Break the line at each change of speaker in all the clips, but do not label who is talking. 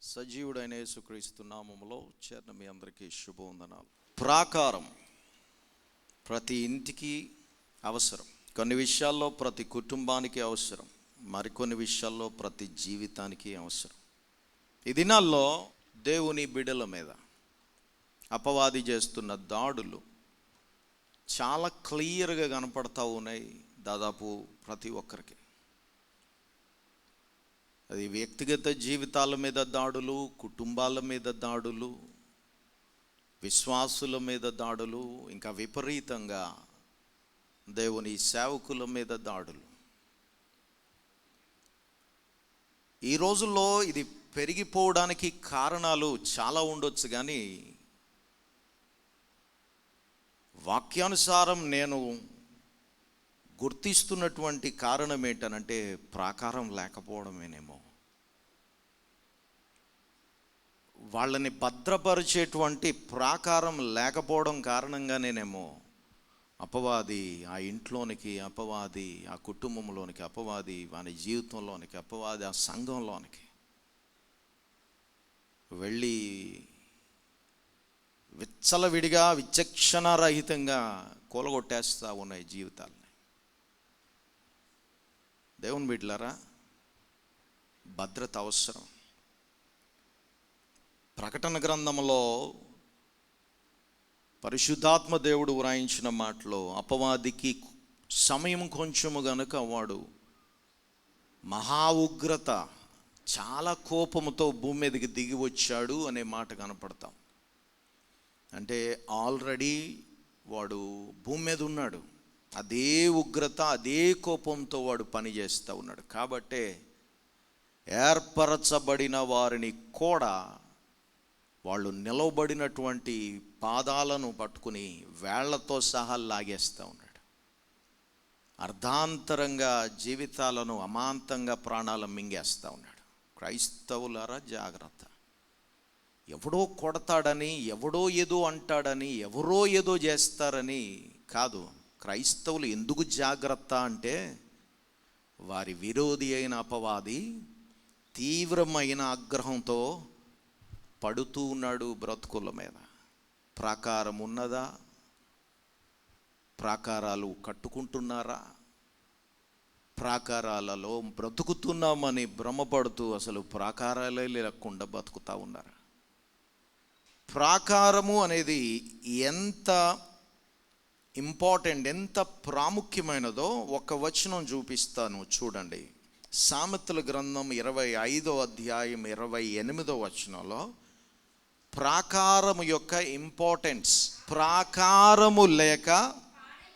సజీవుడైన యేసుక్రీస్తు నామములో చేరిన మీ అందరికీ శుభవందనాలు. ప్రాకారం ప్రతి ఇంటికి అవసరం. కొన్ని విషయాల్లో ప్రతి కుటుంబానికి అవసరం, మరికొన్ని విషయాల్లో ప్రతి జీవితానికి అవసరం. ఈ దినాల్లో దేవుని బిడ్డల మీద అపవాది చేస్తున్న దాడులు చాలా క్లియర్గా కనపడతా ఉన్నాయి దాదాపు ప్రతి ఒక్కరికి. అది వ్యక్తిగత జీవితాల మీద దాడులు, కుటుంబాల మీద దాడులు, విశ్వాసుల మీద దాడులు, ఇంకా విపరీతంగా దేవుని సేవకుల మీద దాడులు. ఈ రోజుల్లో ఇది పెరిగిపోవడానికి కారణాలు చాలా ఉండొచ్చు, కానీ వాక్యానుసారం నేను గుర్తిస్తున్నటువంటి కారణం ఏంటనంటే ప్రాకారం లేకపోవడమేనేమో. వాళ్ళని భద్రపరిచేటువంటి ప్రాకారం లేకపోవడం కారణంగానేమో అపవాది ఆ ఇంట్లోనికి, అపవాది ఆ కుటుంబంలోనికి, అపవాది వాని జీవితంలోనికి, అపవాది ఆ సంఘంలోనికి వెళ్ళి విచ్చలవిడిగా విచక్షణారహితంగా కూలగొట్టేస్తూ ఉన్నాయి జీవితాలని. దేవుని బిడ్డలారా, భద్రత అవసరం. ప్రకటన గ్రంథంలో పరిశుద్ధాత్మ దేవుడు వ్రాయించిన మాటలో అపవాదికి సమయం కొంచెము గనుక వాడు మహా ఉగ్రత, చాలా కోపముతో భూమి మీదకి దిగి వచ్చాడు అనే మాట కనపడతాం. అంటే ఆల్రెడీ వాడు భూమి మీద ఉన్నాడు, అదే ఉగ్రత, అదే కోపంతో వాడు పనిచేస్తూ ఉన్నాడు. కాబట్టే ఏర్పరచబడిన వారిని కూడా వాళ్ళు నిలవబడినటువంటి పాదాలను పట్టుకుని వేళ్లతో సహా లాగేస్తూ ఉన్నాడు. అర్ధాంతరంగా జీవితాలను అమాంతంగా ప్రాణాలను మింగేస్తూ ఉన్నాడు. క్రైస్తవులారా జాగ్రత్త. ఎవడో కొడతాడని, ఎవడో ఏదో అంటాడని, ఎవరో ఏదో చేస్తారని కాదు. క్రైస్తవులు ఎందుకు జాగ్రత్త అంటే వారి విరోధి అయిన అపవాది తీవ్రమైన ఆగ్రహంతో పడుతూ ఉన్నాడు బ్రతుకుల మీద. ప్రాకారం ఉన్నదా? ప్రాకారాలు కట్టుకుంటున్నారా? ప్రాకారాలలో బ్రతుకుతున్నామని భ్రమపడుతూ అసలు ప్రాకారాలే లేకుండా బతుకుతూ ఉన్నారు. ప్రాకారము అనేది ఎంత ఇంపార్టెంట్, ఎంత ప్రాముఖ్యమైనదో ఒక వచనం చూపిస్తాను చూడండి. సామెతల గ్రంథం 25వ అధ్యాయం 28వ వచనంలో ప్రాకారము యొక్క ఇంపార్టెన్స్, ప్రాకారము లేక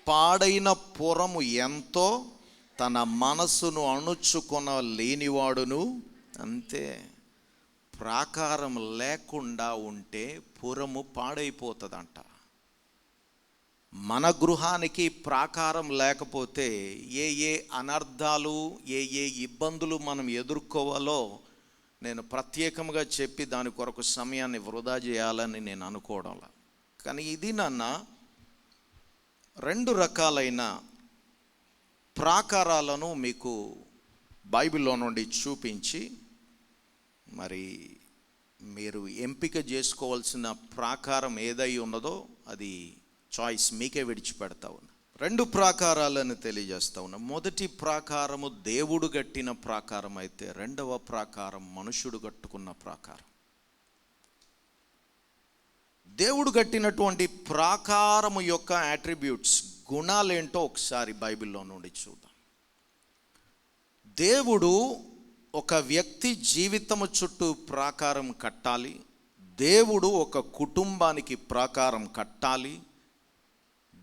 పాడైన పురము ఎంతో తన మనసును అణుచుకొన లేనివాడును అంతే. ప్రాకారం లేకుండా ఉంటే పురము పాడైపోతుందంట. మన గృహానికి ప్రాకారం లేకపోతే ఏ అనర్థాలు, ఏ ఇబ్బందులు మనం ఎదుర్కోవాలో నేను ప్రత్యేకంగా చెప్పి దాని కొరకు సమయాన్ని వృధా చేయాలని నేను అనుకోవడంలా. కానీ ఇది నాన్న 2 రకాలైన ప్రాకారాలను మీకు బైబిల్లో నుండి చూపించి మరి మీరు ఎంపిక చేసుకోవాల్సిన ప్రాకారం ఏదై ఉన్నదో అది చాయిస్ మీకే విడిచిపెడతా ఉన్నా. 2 ప్రాకారాలను తెలియజేస్తా ఉన్నా. మొదటి ప్రాకారము దేవుడు కట్టిన ప్రాకారం అయితే, రెండవ ప్రాకారం మనుషుడు కట్టుకున్న ప్రాకారం. దేవుడు కట్టినటువంటి ప్రాకారము యొక్క అట్రిబ్యూట్స్, గుణాలేంటో ఒకసారి బైబిల్లో నుండి చూద్దాం. దేవుడు ఒక వ్యక్తి జీవితము చుట్టూ ప్రాకారం కట్టాలి. దేవుడు ఒక కుటుంబానికి ప్రాకారం కట్టాలి.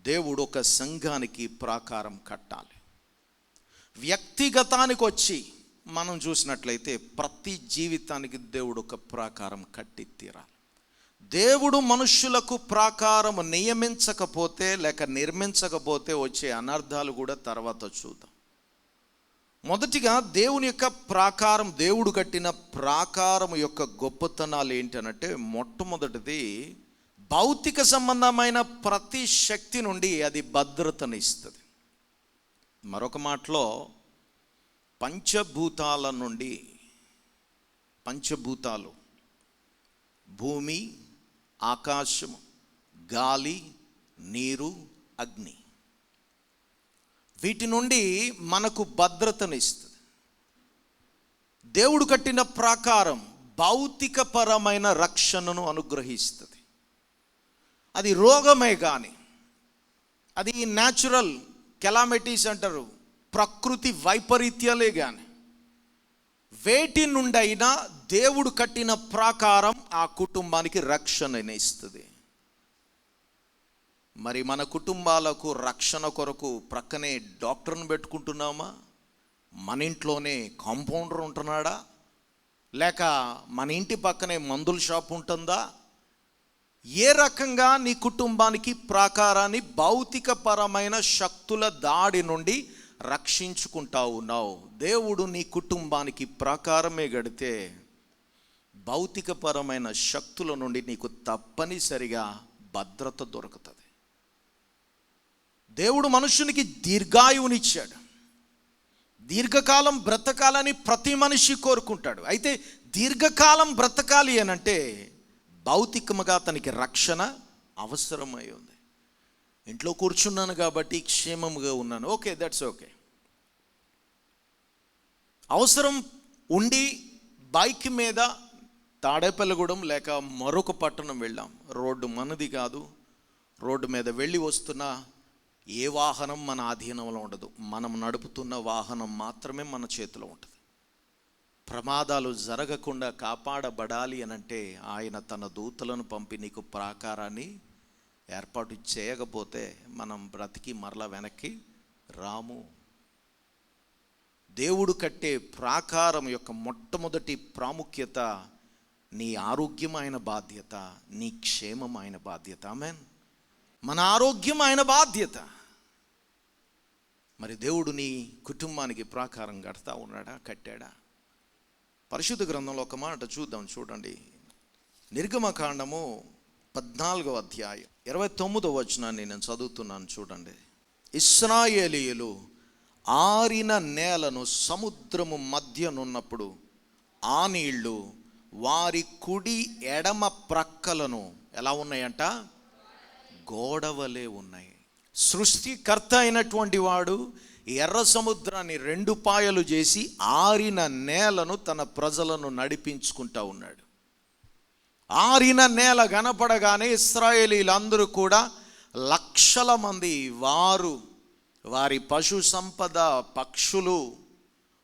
దేవుడు ఒక సంఘానికి ప్రాకారం కట్టాలి. వ్యక్తిగతానికి వచ్చి మనం చూసినట్లయితే ప్రతి జీవితానికి దేవుడు ఒక ప్రాకారం కట్టి తీరాలి. దేవుడు మనుష్యులకు ప్రాకారం నియమించకపోతే లేక నిర్మించకపోతే వచ్చే అనర్థాలు కూడా తర్వాత చూద్దాం. మొదటిగా దేవుని యొక్క ప్రాకారం, దేవుడు కట్టిన ప్రాకారం యొక్క గొప్పతనాలు ఏంటనంటే, మొట్టమొదటిది భౌతిక సంబంధమైన ప్రతి శక్తి నుండి అది భద్రతనిస్తుంది. మరొక మాటలో పంచభూతాల నుండి, పంచభూతాలు భూమి, ఆకాశము, గాలి, నీరు, అగ్ని. వీటి నుండి మనకు భద్రతనిస్తుంది. దేవుడు కట్టిన ప్రాకారం భౌతికపరమైన రక్షణను అనుగ్రహిస్తుంది. అది రోగమే కానీ, అది న్యాచురల్ కెలామిటీస్ అంటారు, ప్రకృతి వైపరీత్యాలే కానీ, వేటి నుండైనా దేవుడు కట్టిన ప్రాకారం ఆ కుటుంబానికి రక్షణని ఇస్తుంది. మరి మన కుటుంబాలకు రక్షణ కొరకు ప్రక్కనే డాక్టర్ని పెట్టుకుంటున్నామా? మన ఇంట్లోనే కాంపౌండర్ ఉంటున్నాడా? లేక మన ఇంటి పక్కనే మందుల షాప్ ఉంటుందా? ఏ రకంగా నీ కుటుంబానికి ప్రాకారాన్ని భౌతికపరమైన శక్తుల దాడి నుండి రక్షించుకుంటా ఉన్నావు? దేవుడు నీ కుటుంబానికి ప్రాకారమే గడితే భౌతికపరమైన శక్తుల నుండి నీకు తప్పనిసరిగా భద్రత దొరుకుతుంది. దేవుడు మనుషునికి దీర్ఘాయువునిచ్చాడు. దీర్ఘకాలం బ్రతకాలని ప్రతి మనిషి కోరుకుంటాడు. అయితే దీర్ఘకాలం బ్రతకాలి అనంటే భౌతికముగా తనకి రక్షణ అవసరమై ఉంది. ఇంట్లో కూర్చున్నాను కాబట్టి క్షేమముగా ఉన్నాను, ఓకే, దట్స్ ఓకే. అవసరం ఉండి బైక్ మీద తాడేపల్లిగూడెం లేక మరొక పట్టణం వెళ్ళాం. రోడ్డు మనది కాదు. రోడ్డు మీద వెళ్ళి వస్తున్నా ఏ వాహనం మన ఆధీనంలో ఉండదు. మనం నడుపుతున్న వాహనం మాత్రమే మన చేతిలో ఉంటుంది. ప్రమాదాలు జరగకుండా కాపాడబడాలి అనంటే ఆయన తన దూతలను పంపి నీకు ప్రాకారాన్ని ఏర్పాటు చేయకపోతే మనం బ్రతికి మరలా వెనక్కి రాము. దేవుడు కట్టే ప్రాకారం యొక్క మొట్టమొదటి ప్రాముఖ్యత నీ ఆరోగ్యం ఆయన బాధ్యత, నీ క్షేమం ఆయన బాధ్యత. ఆమేన్. మన ఆరోగ్యం ఆయన బాధ్యత. మరి దేవుడు నీ కుటుంబానికి ప్రాకారం కడతా ఉన్నాడా, కట్టాడా? పరిశుద్ధ గ్రంథంలో ఒక మాట చూద్దాం, చూడండి. నిర్గమకాండము 14వ అధ్యాయం 29వ వచనాన్ని నేను చదువుతున్నాను, చూడండి. ఇశ్రాయేలీయులు ఆరిన నేలను సముద్రము మధ్యనున్నప్పుడు ఆ నీళ్లు వారి కుడి ఎడమ ప్రక్కలను ఎలా ఉన్నాయంట? గోడవలే ఉన్నాయి. సృష్టికర్త అయినటువంటి వాడు ఎర్ర సముద్రాన్ని 2 పాయలు చేసి ఆరిన నేలను తన ప్రజలను నడిపించుకుంటా ఉన్నాడు. ఆరిన నేల కనపడగానే ఇశ్రాయేలీలందరూ కూడా లక్షల మంది వారి పశు సంపద, పక్షులు,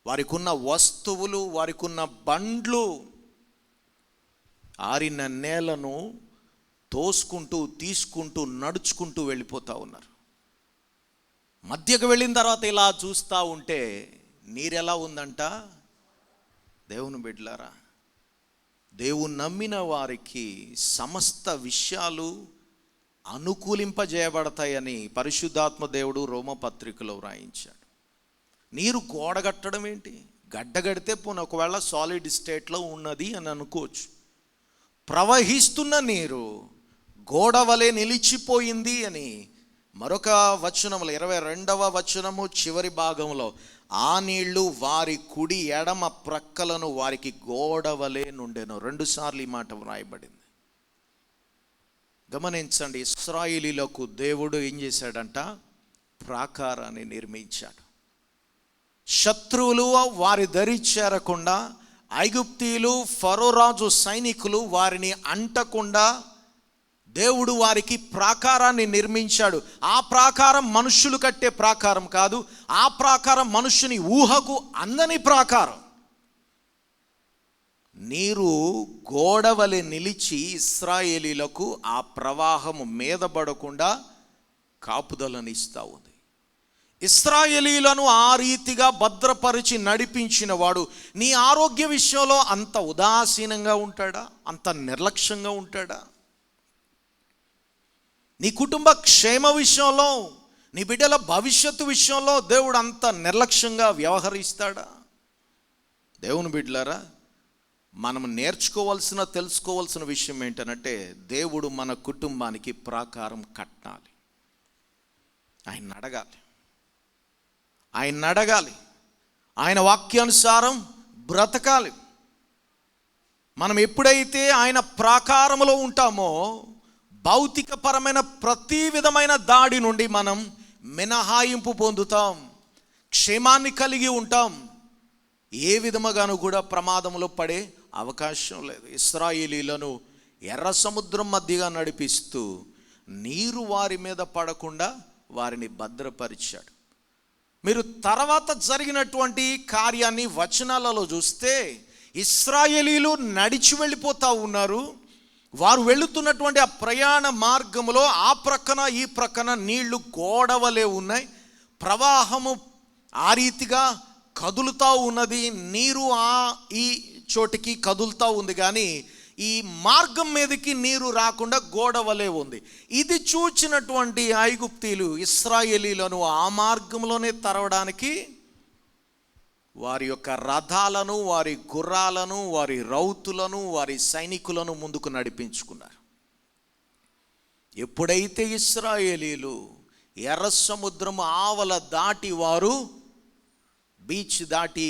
వారికి ఉన్న వస్తువులు, వారికి ఉన్న బండ్లు ఆరిన నేలను తోసుకుంటూ తీసుకుంటూ నడుచుకుంటూ వెళ్ళిపోతూ ఉన్నారు. మధ్యకు వెళ్ళిన తర్వాత ఇలా చూస్తూ ఉంటే నీరెలా ఉందంట? దేవుని బిడ్డలారా, దేవుని నమ్మిన వారికి సమస్త విషయాలు అనుకూలింపజేయబడతాయని పరిశుద్ధాత్మ దేవుడు రోమపత్రికలో వ్రాయించాడు. నీరు గోడగట్టడం ఏంటి? గడ్డగడితే పోనీ ఒకవేళ సాలిడ్ స్టేట్లో ఉన్నది అని అనుకోవచ్చు. ప్రవహిస్తున్న నీరు గోడ వలె నిలిచిపోయింది అని మరొక వచనంలో 22వ వచనము చివరి భాగంలో ఆ నీళ్లు వారి కుడి ఎడమ ప్రక్కలను వారికి గోడ వలె నుండెను. 2 సార్లు ఈ మాట వ్రాయబడింది. గమనించండి, ఇశ్రాయేలీలకు దేవుడు ఏం చేశాడంట? ప్రాకారాన్ని నిర్మించాడు. శత్రువులు వారి దరి చేరకుండా, ఐగుప్తీయులు ఫరో రాజు సైనికులు వారిని అంటకుండా దేవుడు వారికి ప్రాకారాన్ని నిర్మించాడు. ఆ ప్రాకారం మనుషులు కట్టే ప్రాకారం కాదు. ఆ ప్రాకారం మనుషుని ఊహకు అందని ప్రాకారం. నీరు గోడవలె నిలిచి ఇశ్రాయేలీలకు ఆ ప్రవాహము మీద పడకుండా కాపుదలనిస్తా ఉంది. ఇశ్రాయేలీలను ఆ రీతిగా భద్రపరిచి నడిపించిన వాడు నీ ఆరోగ్య విషయంలో అంత ఉదాసీనంగా ఉంటాడా? అంత నిర్లక్ష్యంగా ఉంటాడా? నీ కుటుంబ క్షేమ విషయంలో, నీ బిడ్డల భవిష్యత్తు విషయంలో దేవుడు అంత నిర్లక్ష్యంగా వ్యవహరిస్తాడా? దేవుని బిడ్డలారా, మనం నేర్చుకోవాల్సిన, తెలుసుకోవాల్సిన విషయం ఏంటంటే దేవుడు మన కుటుంబానికి ప్రాకారం కట్టాలి. ఆయన అడగాలి, ఆయన వాక్యానుసారం బ్రతకాలి. మనం ఎప్పుడైతే ఆయన ప్రాకారములో ఉంటామో భౌతికపరమైన ప్రతి విధమైన దాడి నుండి మనం మినహాయింపు పొందుతాం, క్షేమాన్ని కలిగి ఉంటాం. ఏ విధముగాను కూడా ప్రమాదంలో పడే అవకాశం లేదు. ఇశ్రాయేలీలను ఎర్ర సముద్రం మధ్యగా నడిపిస్తూ నీరు వారి మీద పడకుండా వారిని భద్రపరిచాడు. మీరు తర్వాత జరిగినటువంటి కార్యాన్ని వచనాలలో చూస్తే ఇశ్రాయేలీలు నడిచి వెళ్ళిపోతూ ఉన్నారు. వారు వెళుతున్నటువంటి ఆ ప్రయాణ మార్గంలో ఆ ప్రక్కన ఈ ప్రక్కన నీళ్లు గోడవలే ఉన్నాయి. ప్రవాహము ఆ రీతిగా కదులుతూ ఉన్నది. నీరు ఈ చోటికి కదులుతూ ఉంది, కానీ ఈ మార్గం మీదకి నీరు రాకుండా గోడవలే ఉంది. ఇది చూచినటువంటి ఐగుప్తీయులు ఇశ్రాయేలీలను ఆ మార్గంలోనే తరవడానికి వారి యొక్క రథాలను, వారి గుర్రాలను, వారి రౌతులను, వారి సైనికులను ముందుకు నడిపించుకున్నారు. ఎప్పుడైతే ఇశ్రాయేలీలు ఎర్ర సముద్రం ఆవల దాటి వారు బీచ్ దాటి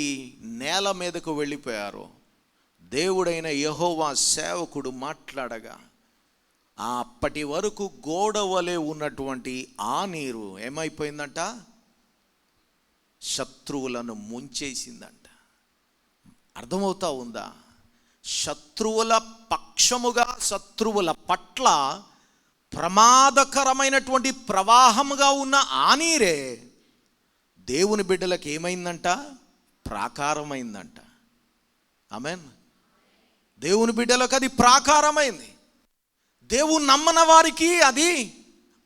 నేల మీదకు వెళ్ళిపోయారో, దేవుడైన యెహోవా సేవకుడు మాట్లాడగా అప్పటి వరకు గోడవలే ఉన్నటువంటి ఆ నీరు ఏమైపోయిందంట? శత్రువులను ముంచేసిందంట. అర్థమవుతా ఉందా? శత్రువుల పక్షముగా, శత్రువుల పట్ల ప్రమాదకరమైనటువంటి ప్రవాహముగా ఉన్న ఆ నీరే దేవుని బిడ్డలకు ఏమైందంట? ప్రాకారమైందంట. ఆమేన్. దేవుని బిడ్డలకు అది ప్రాకారమైంది. దేవుని నమ్మని వారికి అది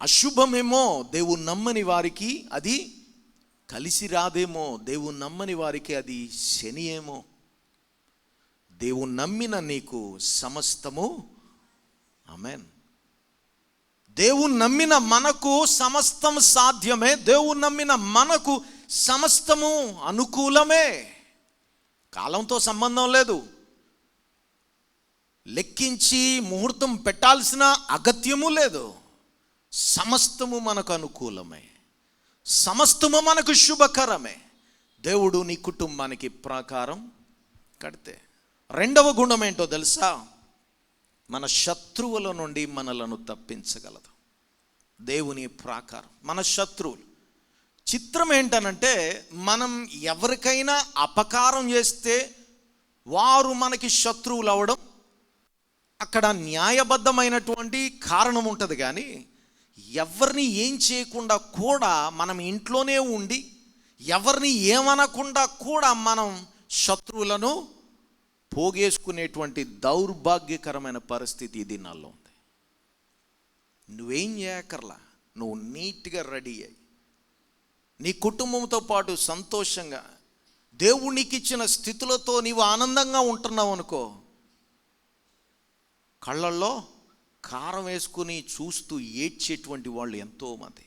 అశుభమేమో, దేవుని నమ్మని వారికి అది కలిసి రాదేమో, దేవుని నమ్మని వారికి అది శని ఏమో. దేవుని నమ్మిన నీకు సమస్తము, ఆమేన్. దేవుని నమ్మిన మనకు సమస్తం సాధ్యమే. దేవుని నమ్మిన మనకు సమస్తము అనుకూలమే. కాలంతో సంబంధం లేదు. లెక్కించి ముహూర్తం పెట్టాల్సిన అగత్యము లేదు. సమస్తము మనకు అనుకూలమే, సమస్తము మనకు శుభకరమే. దేవుడు నీ కుటుంబానికి ప్రాకారం కడితే. రెండవ గుణం ఏంటో తెలుసా? మన శత్రువుల నుండి మనలను తప్పించగలదు దేవుని ప్రాకారం. మన శత్రువులు, చిత్రం ఏంటనంటే, మనం ఎవరికైనా అపకారం చేస్తే వారు మనకి శత్రువులు అవడం అక్కడ న్యాయబద్ధమైనటువంటి కారణం ఉంటుంది. కానీ ఎవరిని ఏం చేయకుండా కూడా మనం ఇంట్లోనే ఉండి ఎవరిని ఏమనకుండా కూడా మనం శత్రువులను పోగేసుకునేటువంటి దౌర్భాగ్యకరమైన పరిస్థితి ఈ దినాల్లో ఉంది. నువ్వేం చేయకర్లా, నువ్వు నీట్గా రెడీ అయ్యి నీ కుటుంబంతో పాటు సంతోషంగా దేవుడు నీకు ఇచ్చిన స్థితులతో నీవు ఆనందంగా ఉంటున్నావు అనుకో, కళ్ళల్లో కారం వేసుకుని చూస్తూ ఏడ్చేటువంటి వాళ్ళు ఎంతోమంది.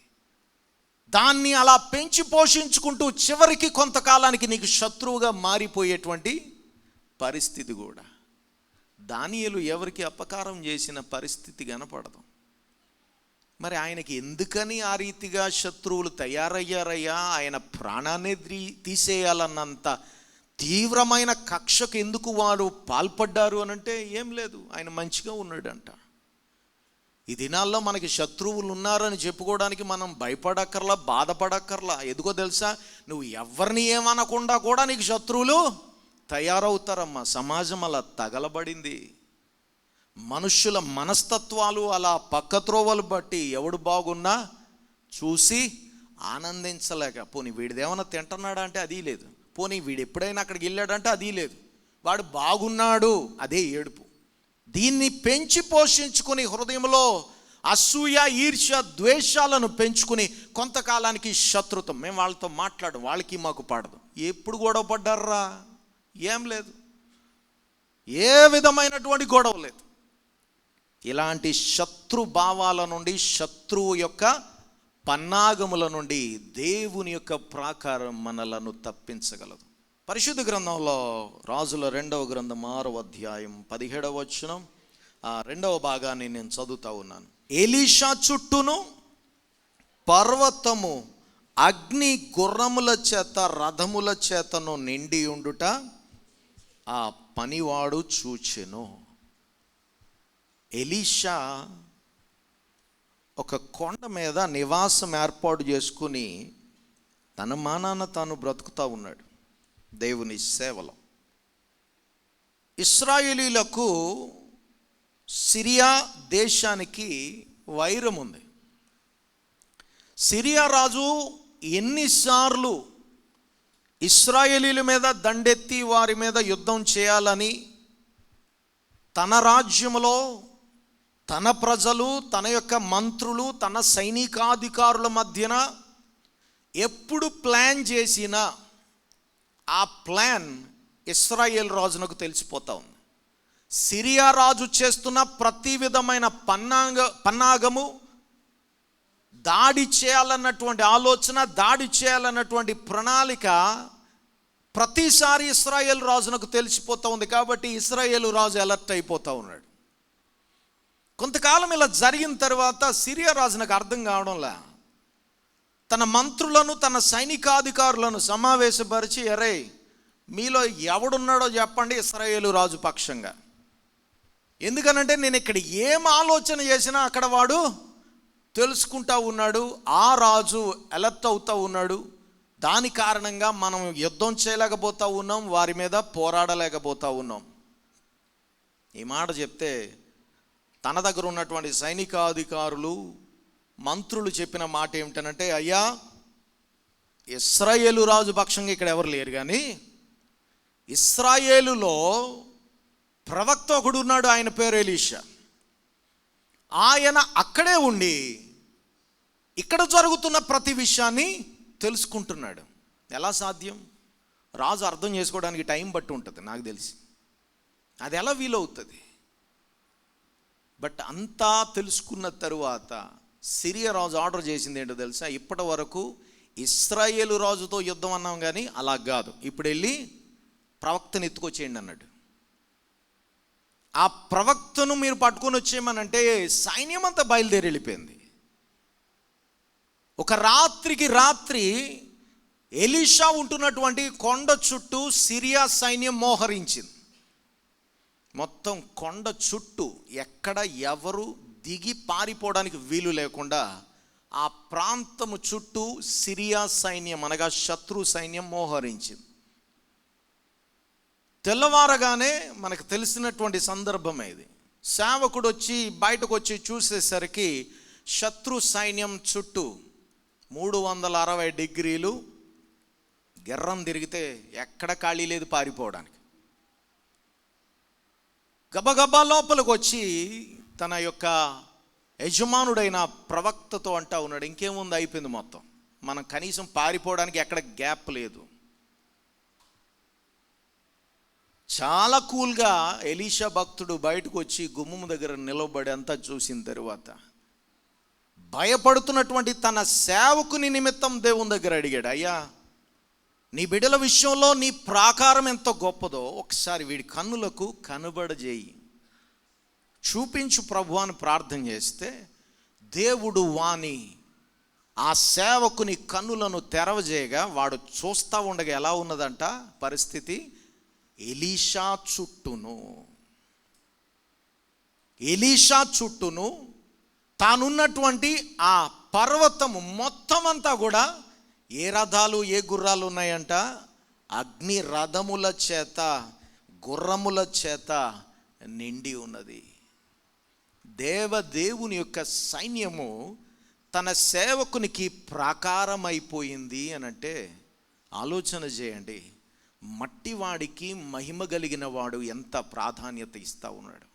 దాన్ని అలా పెంచి పోషించుకుంటూ చివరికి కొంతకాలానికి నీకు శత్రువుగా మారిపోయేటువంటి పరిస్థితి కూడా. దానియేలు ఎవరికి అపకారం చేసిన పరిస్థితి కనపడదు. మరి ఆయనకి ఎందుకని ఆ రీతిగా శత్రువులు తయారయ్యారయ్యా? ఆయన ప్రాణాన్ని తీసేయాలన్నంత తీవ్రమైన కక్షకు ఎందుకు వారు పాల్పడ్డారు అనంటే ఏం లేదు, ఆయన మంచిగా ఉన్నాడంట. ఈ దినాల్లో మనకి శత్రువులు ఉన్నారని చెప్పుకోవడానికి మనం భయపడక్కర్లా, బాధపడక్కర్లా. ఎందుకో తెలుసా? నువ్వు ఎవరిని ఏమనకుండా కూడా నీకు శత్రువులు తయారవుతారమ్మా. సమాజం అలా తగలబడింది. మనుష్యుల మనస్తత్వాలు అలా పక్కత్రోవలు బట్టి ఎవడు బాగున్నా చూసి ఆనందించలేక, పోనీ వీడిదేమన్నా తింటున్నాడా అంటే అది లేదు, పోనీ వీడు ఎప్పుడైనా అక్కడికి వెళ్ళాడంటే అది లేదు, వాడు బాగున్నాడు అదే ఏడుపు. దీన్ని పెంచి పోషించుకుని హృదయంలో అసూయ, ఈర్ష్య, ద్వేషాలను పెంచుకుని కొంతకాలానికి శత్రుత్వం. మేము వాళ్ళతో మాట్లాడు, వాళ్ళకి మాకు పడదు. ఎప్పుడు గొడవ పడ్డారా? ఏం లేదు, ఏ విధమైనటువంటి గొడవ లేదు. ఇలాంటి శత్రు భావాల నుండి, శత్రువు యొక్క పన్నాగముల నుండి దేవుని యొక్క ప్రాకారం మనలను తప్పించగలదు. పరిశుద్ధ గ్రంథంలో రాజుల 2వ గ్రంథం 6వ అధ్యాయం 17వ వచనం, ఆ 2వ భాగాన్ని నేను చదువుతా ఉన్నాను. ఎలీషా చుట్టూను పర్వతము అగ్ని గుర్రముల చేత రథముల చేతను నిండి ఉండుట, ఆ పనివాడు చూచెను. ఎలీషా ఒక కొండ మీద నివాసం ఏర్పాటు చేసుకుని తన మానాన తాను బ్రతుకుతూ ఉన్నాడు దేవుని సేవలో. ఇశ్రాయేలీలకు సిరియా దేశానికి వైరం ఉంది. సిరియా రాజు ఎన్నిసార్లు ఇశ్రాయేలీల మీద దండెత్తి వారి మీద యుద్ధం చేయాలని తన రాజ్యములో తన ప్రజలు, తన యొక్క మంత్రులు, తన సైనికాధికారుల మధ్యన ఎప్పుడు ప్లాన్ చేసినా ఆ ప్లాన్ ఇశ్రాయేల్ రాజునకు తెలిసిపోతా ఉంది. సిరియా రాజు చేస్తున్న ప్రతి విధమైన పన్నాగము, దాడి చేయాలన్నటువంటి ఆలోచన, దాడి చేయాలన్నటువంటి ప్రణాళిక ప్రతిసారి ఇశ్రాయేల్ రాజునకు తెలిసిపోతూ ఉంది. కాబట్టి ఇశ్రాయేలు రాజు అలర్ట్ అయిపోతూ ఉన్నాడు. కొంతకాలం ఇలా జరిగిన తర్వాత సిరియా రాజునకు అర్థం కావడంలా తన మంత్రులను, తన సైనికాధికారులను సమావేశపరిచి, అరే మీలో ఎవడున్నాడో చెప్పండి ఇశ్రాయేలు రాజు పక్షంగా. ఎందుకనంటే నేను ఇక్కడ ఏం ఆలోచన చేసినా అక్కడ వాడు తెలుసుకుంటా ఉన్నాడు, ఆ రాజు అలర్ట్ అవుతూ ఉన్నాడు. దాని కారణంగా మనం యుద్ధం చేయలేకపోతూ ఉన్నాం, వారి మీద పోరాడలేకపోతూ ఉన్నాం. ఈ మాట చెప్తే తన దగ్గర ఉన్నటువంటి సైనికాధికారులు, మంత్రులు చెప్పిన మాట ఏమిటనంటే, అయ్యా ఇశ్రాయేలు రాజు పక్షంగా ఇక్కడ ఎవరు లేరు, కానీ ఇశ్రాయేలులో ప్రవక్త ఒకడు ఉన్నాడు, ఆయన పేరు ఎలీషా. ఆయన అక్కడే ఉండి ఇక్కడ జరుగుతున్న ప్రతి విషయాన్ని తెలుసుకుంటున్నాడు. ఎలా సాధ్యం? రాజు అర్థం చేసుకోవడానికి టైం బట్టి ఉంటుంది నాకు తెలిసి, అది ఎలా వీలవుతుంది? బట్ అంతా తెలుసుకున్న తరువాత సిరియా రాజు ఆర్డర్ చేసింది ఏంటో తెలుసా? ఇప్పటి వరకు ఇశ్రాయేలు రాజుతో యుద్ధం అన్నాం, కానీ అలా కాదు, ఇప్పుడు వెళ్ళి ప్రవక్తను ఎత్తుకొచ్చేయండి అన్నాడు. ఆ ప్రవక్తను మీరు పట్టుకొని వచ్చేయమనంటే సైన్యం అంతా బయలుదేరి వెళ్ళిపోయింది. ఒక రాత్రికి రాత్రి ఎలీషా ఉంటున్నటువంటి కొండ చుట్టూ సిరియా సైన్యం మోహరించింది. మొత్తం కొండ చుట్టూ ఎక్కడ ఎవరు దిగి పారిపోవడానికి వీలు లేకుండా ఆ ప్రాంతము చుట్టూ సిరియా సైన్యం, అనగా శత్రు సైన్యం మోహరించింది. తెల్లవారగానే మనకు తెలిసినటువంటి సందర్భమే ఇది. సేవకుడు వచ్చి బయటకు వచ్చి చూసేసరికి శత్రు సైన్యం చుట్టూ 360 డిగ్రీలు గిర్రం తిరిగితే ఎక్కడ ఖాళీ లేదు పారిపోవడానికి. గబగబా లోపలికి వచ్చి తన యొక్క యజమానుడైన ప్రవక్తతో అంటా ఉన్నాడు, ఇంకేముంది, అయిపోయింది మొత్తం, మనం కనీసం పారిపోవడానికి ఎక్కడ గ్యాప్ లేదు. చాలా కూల్గా ఎలీషా భక్తుడు బయటకు వచ్చి గుమ్మం దగ్గర నిలబడి అంతా చూసిన తరువాత భయపడుతున్నటువంటి తన సేవకుని నిమిత్తం దేవుని దగ్గర అడిగాడు, అయ్యా నీ బిడ్డల విషయంలో నీ ప్రాకారం ఎంత గొప్పదో ఒకసారి వీడి కన్నులకు కనబడజేయి, చూపించు ప్రభు అని ప్రార్థన చేస్తే దేవుడు వాని ఆ సేవకుని కన్నులను తెరవజేయగా వాడు చూస్తూ ఉండగా ఎలా ఉన్నదంట పరిస్థితి? ఎలీషా చుట్టూను తానున్నటువంటి ఆ పర్వతము మొత్తం అంతా కూడా ఏ రథాలు ఏ గుర్రాలు ఉన్నాయంట? అగ్ని రథముల చేత, గుర్రముల చేత నిండి ఉన్నది. దేవుని యొక్క సైన్యము తన సేవకునికి ప్రాకారం అయిపోయింది అని అంటే ఆలోచన చేయండి. మట్టివాడికి మహిమ కలిగిన వాడు ఎంత ప్రాధాన్యత ఇస్తూ ఉన్నాడు.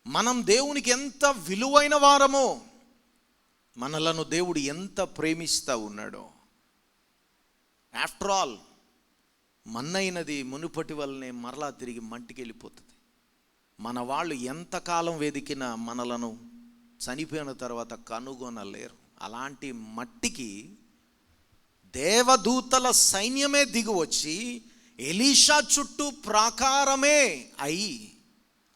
మనం దేవునికి ఎంత విలువైన వారమో, మనలను దేవుడు ఎంత ప్రేమిస్తూ ఉన్నాడో. ఆఫ్టర్ ఆల్ మన్నైనది మునుపటి వల్లనే మరలా తిరిగి మంటికి వెళ్ళిపోతుంది. మన వాళ్ళు ఎంతకాలం వెతికినా మనలను చనిపోయిన తర్వాత కనుగొనలేరు. అలాంటి మట్టికి దేవదూతల సైన్యమే దిగి వచ్చి ఎలీషా చుట్టూ ప్రాకారమే అయి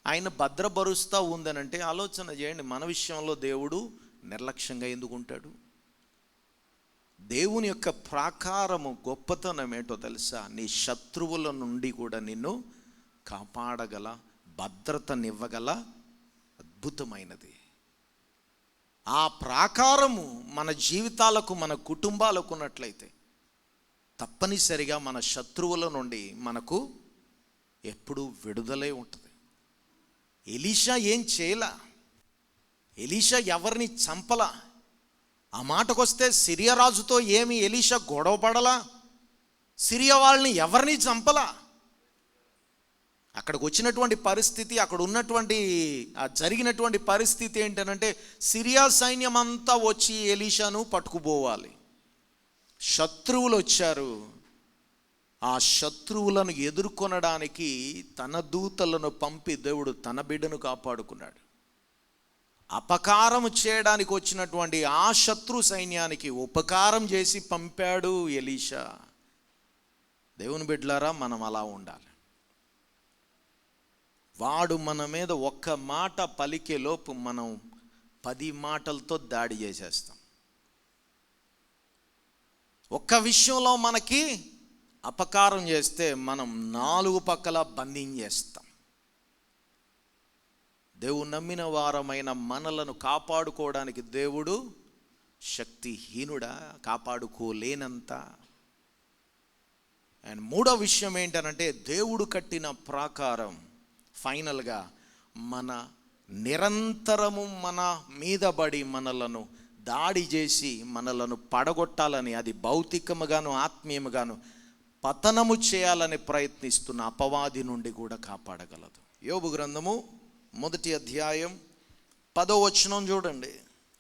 ఆయన భద్రపరుస్తూ ఉందనంటే ఆలోచన చేయండి, మన విషయంలో దేవుడు నిర్లక్ష్యంగా ఎందుకు ఉంటాడు? దేవుని యొక్క ప్రాకారము గొప్పతనం ఏంటో తెలుసా? నీ శత్రువుల నుండి కూడా నిన్ను కాపాడగల, భద్రతనివ్వగల అద్భుతమైనది. ఆ ప్రాకారము మన జీవితాలకు, మన కుటుంబాలకు ఉన్నట్లయితే తప్పనిసరిగా మన శత్రువుల నుండి మనకు ఎప్పుడూ విడుదలై ఉంటుంది. ఎలీషా ఏం చేయలా, ఎలీషా ఎవరిని చంపలా. ఆ మాటకొస్తే సిరియా రాజుతో ఏమి ఎలీషా గొడవ పడలా, సిరియా వాళ్ళని ఎవరిని చంపలా. అక్కడికి వచ్చినటువంటి పరిస్థితి, అక్కడ ఉన్నటువంటి జరిగినటువంటి పరిస్థితి ఏంటనంటే, సిరియా సైన్యం అంతా వచ్చి ఎలీషాను పట్టుకుపోవాలి. శత్రువులు వచ్చారు. ఆ శత్రువులను ఎదుర్కొనడానికి తన దూతలను పంపి దేవుడు తన బిడ్డను కాపాడుకున్నాడు. అపకారం చేయడానికి వచ్చినటువంటి ఆ శత్రు సైన్యానికి ఉపకారం చేసి పంపాడు ఎలీషా. దేవుని బిడ్డలారా, మనం అలా ఉండాలి. వాడు మన మీద ఒక్క మాట పలికే లోపు మనం 10 మాటలతో దాడి చేసేస్తాం. ఒక్క విషయంలో మనకి అపకారం చేస్తే మనం 4 పక్కల బంధించేస్తాం. దేవుడు నమ్మిన వారమైన మనలను కాపాడుకోవడానికి దేవుడు శక్తిహీనుడా? కాపాడుకోలేనంత. అండ్ 3వ విషయం ఏంటనంటే, దేవుడు కట్టిన ప్రాకారం ఫైనల్గా మన నిరంతరము మన మీద పడి మనలను దాడి చేసి మనలను పడగొట్టాలని, అది భౌతికముగాను ఆత్మీయముగాను పతనము చేయాలని ప్రయత్నిస్తున్న అపవాది నుండి కూడా కాపాడగలదు. యోబు గ్రంథము 1వ అధ్యాయం 10వ వచనం చూడండి.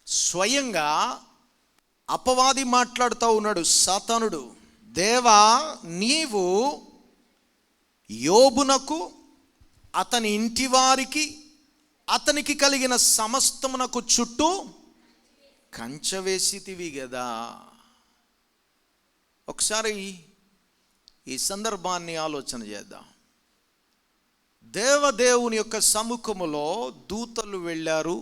స్వయంగా అపవాది మాట్లాడుతూ ఉన్నాడు. సాతానుడు, దేవా, నీవు యోబునకు, అతని ఇంటి వారికి, అతనికి కలిగిన సమస్తమునకు చుట్టూ కంచె వేసితివి కదా. ఒకసారి ఈ సందర్భాన్ని ఆలోచన చేద్దాం. దేవదేవుని యొక్క సముఖములో దూతలు వెళ్ళారు.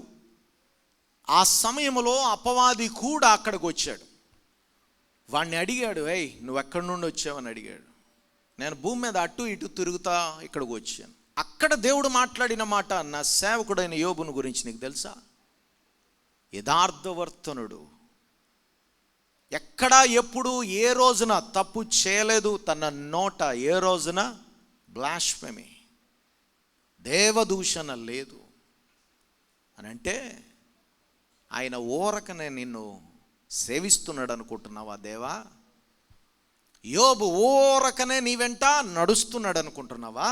ఆ సమయంలో అపవాది కూడా అక్కడికి వచ్చాడు. వాడిని అడిగాడు, ఏయ్ నువ్వు ఎక్కడి నుండి వచ్చావని అడిగాడు. నేను భూమి మీద అటు ఇటు తిరుగుతా ఇక్కడికి వచ్చాను. అక్కడ దేవుడు మాట్లాడిన మాట, నా సేవకుడైన యోబును గురించి నీకు తెలుసా? యథార్థవర్తనుడు, ఎక్కడా ఎప్పుడు ఏ రోజున తప్పు చేయలేదు. తన నోట ఏ రోజున బ్లాస్ఫెమీ, దేవదూషణ లేదు అని అంటే, ఆయన ఊరకనే నిన్ను సేవిస్తున్నాడు అనుకుంటున్నావా దేవా? యోబు ఊరకనే నీ వెంట నడుస్తున్నాడు అనుకుంటున్నావా?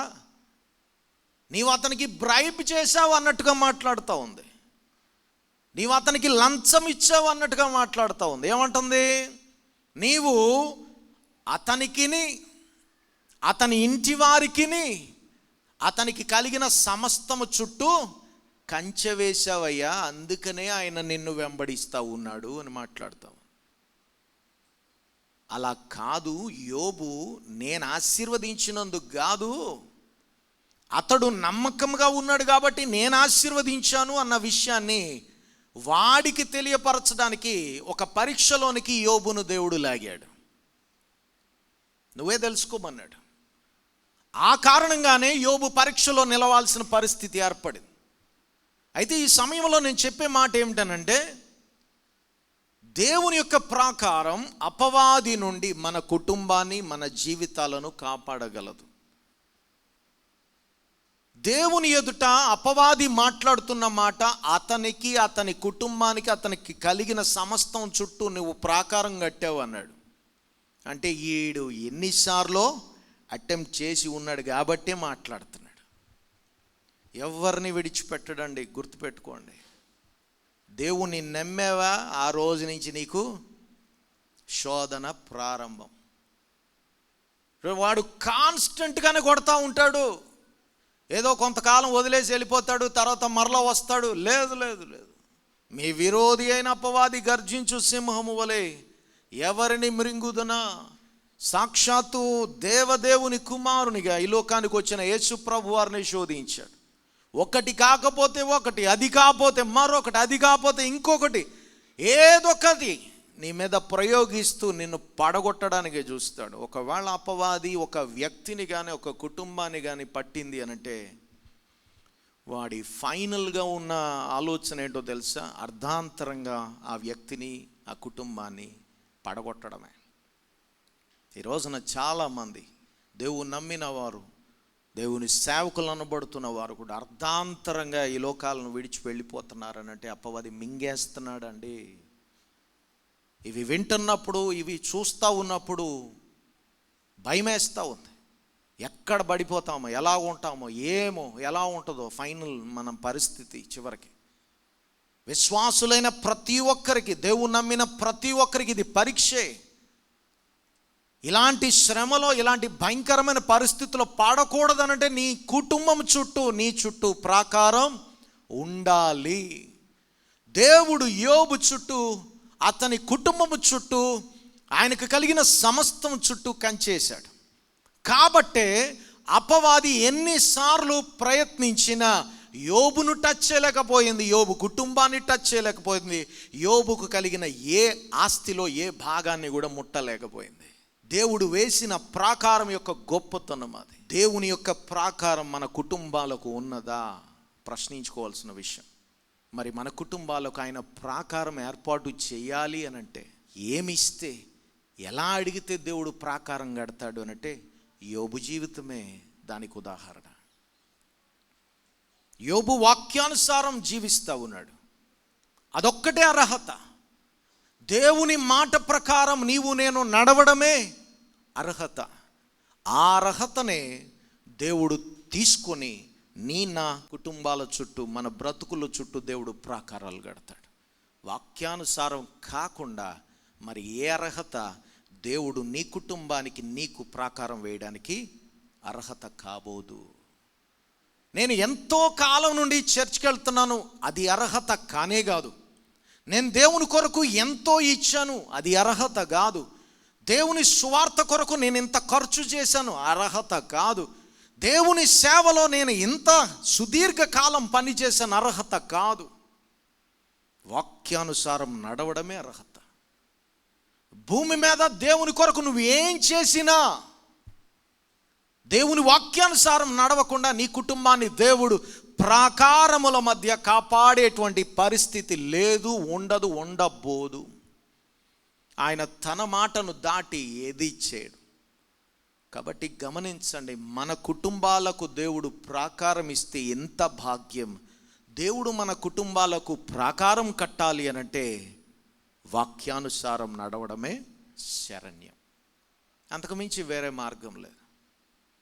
నీవు అతనికి బ్రైబ్ చేశావు అన్నట్టుగా మాట్లాడుతూ ఉంది. నీవు అతనికి లంచం ఇచ్చావు అన్నట్టుగా మాట్లాడుతూ ఉంది. ఏమంటుంది? నీవు అతనికిని, అతని ఇంటి వారికిని, అతనికి కలిగిన సమస్తము చుట్టూ కంచె వేశావయ్యా, అందుకనే ఆయన నిన్ను వెంబడిస్తూ ఉన్నాడు అని మాట్లాడతావు. అలా కాదు. యోబు నేను ఆశీర్వదించినందుకు కాదు, అతడు నమ్మకంగా ఉన్నాడు కాబట్టి నేను ఆశీర్వదించాను అన్న విషయాన్ని వాడికి తెలియపరచడానికి ఒక పరీక్షలోనికి యోబును దేవుడు లాగాడు. నువ్వే తెలుసుకోమన్నాడు. ఆ కారణంగానే యోబు పరీక్షలో నిలవాల్సిన పరిస్థితి ఏర్పడింది. అయితే ఈ సమయంలో నేను చెప్పే మాట ఏమిటనంటే, దేవుని యొక్క ప్రాకారం అపవాది నుండి మన కుటుంబాన్ని, మన జీవితాలను కాపాడగలదు. దేవుని ఎదుట అపవాది మాట్లాడుతున్న మాట, అతనికి, అతని కుటుంబానికి, అతనికి కలిగిన సమస్తం చుట్టూ నువ్వు ప్రాకారం కట్టావు అన్నాడు. అంటే ఈడు ఎన్నిసార్లు అటెంప్ట్ చేసి ఉన్నాడు కాబట్టే మాట్లాడుతున్నాడు. ఎవరిని విడిచిపెట్టడండి, గుర్తుపెట్టుకోండి. దేవుని నమ్మేవా, ఆ రోజు నుంచి నీకు శోధన ప్రారంభం. వాడు కాన్స్టెంట్గానే కొడతా ఉంటాడు. ఏదో కొంతకాలం వదిలేసి వెళ్ళిపోతాడు, తర్వాత మరలా వస్తాడు. లేదు లేదు లేదు. మీ విరోధి అయిన అపవాది గర్జించు సింహము వలె ఎవరిని మృంగుదునా? సాక్షాత్తు దేవదేవుని కుమారునిగా ఈ లోకానికి వచ్చిన యేసు ప్రభు వారిని శోధించాడు. ఒకటి కాకపోతే ఒకటి, అది కాకపోతే మరొకటి, అది కాకపోతే ఇంకొకటి, ఏదొకటి నీ మీద ప్రయోగిస్తూ నిన్ను పడగొట్టడానికే చూస్తాడు. ఒకవేళ అపవాది ఒక వ్యక్తిని కానీ ఒక కుటుంబాన్ని కానీ పట్టింది అనంటే వాడి ఫైనల్గా ఉన్న ఆలోచన ఏంటో తెలుసా? అర్ధాంతరంగా ఆ వ్యక్తిని ఆ కుటుంబాన్ని పడగొట్టడమే. ఈ రోజున చాలామంది దేవుని నమ్మిన వారు, దేవుని సేవకులు అనబడుతున్న వారు కూడా అర్ధాంతరంగా ఈ లోకాలను విడిచి వెళ్ళిపోతున్నారనంటే అపవాది మింగేస్తున్నాడండి. ఇవి వింటున్నప్పుడు, ఇవి చూస్తూ ఉన్నప్పుడు భయమేస్తూ ఉంది. ఎక్కడ పడిపోతామో, ఎలా ఉంటామో, ఏమో, ఎలా ఉంటుందో ఫైనల్ మన పరిస్థితి చివరికి. విశ్వాసులైన ప్రతి ఒక్కరికి, దేవుని నమ్మిన ప్రతి ఒక్కరికి ఇది పరీక్షే. ఇలాంటి శ్రమలో, ఇలాంటి భయంకరమైన పరిస్థితుల్లో పాడకూడదనంటే నీ కుటుంబం చుట్టూ, నీ చుట్టూ ప్రాకారం ఉండాలి. దేవుడు యోబు చుట్టూ, అతని కుటుంబం చుట్టూ, ఆయనకు కలిగిన సమస్తం చుట్టూ కంచేశాడు. కాబట్టే అపవాది ఎన్నిసార్లు ప్రయత్నించినా యోబును టచ్ చేయలేకపోయింది, యోబు కుటుంబాన్ని టచ్ చేయలేకపోయింది, యోబుకు కలిగిన ఏ ఆస్తిలో ఏ భాగాన్ని కూడా ముట్టలేకపోయింది. దేవుడు వేసిన ప్రాకారం యొక్క గొప్పతనం అది. దేవుని యొక్క ప్రాకారం మన కుటుంబాలకు ఉన్నదా ప్రశ్నించుకోవాల్సిన విషయం. మరి మన కుటుంబాలకు ఆయన ప్రాకారం ఏర్పాటు చేయాలి అనంటే ఏమిస్తే, ఎలా అడిగితే దేవుడు ప్రాకారం కడతాడు అనంటే యోబు జీవితమే దానికి ఉదాహరణ. యోబు వాక్యానుసారం జీవిస్తూ ఉన్నాడు. అదొక్కటే అర్హత. దేవుని మాట ప్రకారం నీవు నేను నడవడమే అర్హత. ఆ అర్హతనే దేవుడు తీసుకొని నా కుటుంబాల చుట్టూ, మన బ్రతుకుల చుట్టూ దేవుడు ప్రాకారాలు కడతాడు. వాక్యానుసారం కాకుండా మరి ఏ అర్హత దేవుడు నీ కుటుంబానికి, నీకు ప్రాకారం వేయడానికి అర్హత కాబోదు. నేను ఎంతో కాలం నుండి చర్చ్కి వెళ్తున్నాను, అది అర్హత కానే కాదు. నేను దేవుని కొరకు ఎంతో ఇచ్చాను, అది అర్హత కాదు. దేవుని సువార్త కొరకు నేను ఇంత ఖర్చు చేశాను, అర్హత కాదు. దేవుని సేవలో నేను ఇంత సుదీర్ఘకాలం పనిచేశాను, అర్హత కాదు. వాక్యానుసారం నడవడమే అర్హత. భూమి మీద దేవుని కొరకు నువ్వు ఏం చేసినా దేవుని వాక్యానుసారం నడవకుండా నీ కుటుంబాన్ని దేవుడు ప్రాకారముల మధ్య కాపాడేటువంటి పరిస్థితి లేదు, ఉండదు, ఉండబోదు. ఆయన తన మాటను దాటి ఏది చేయడు. కాబట్టి గమనించండి, మన కుటుంబాలకు దేవుడు ప్రాకారం ఇస్తే ఎంత భాగ్యం. దేవుడు మన కుటుంబాలకు ప్రాకారం కట్టాలి అనంటే వాక్యానుసారం నడవడమే శరణ్యం. అంతకుమించి వేరే మార్గం లేదు.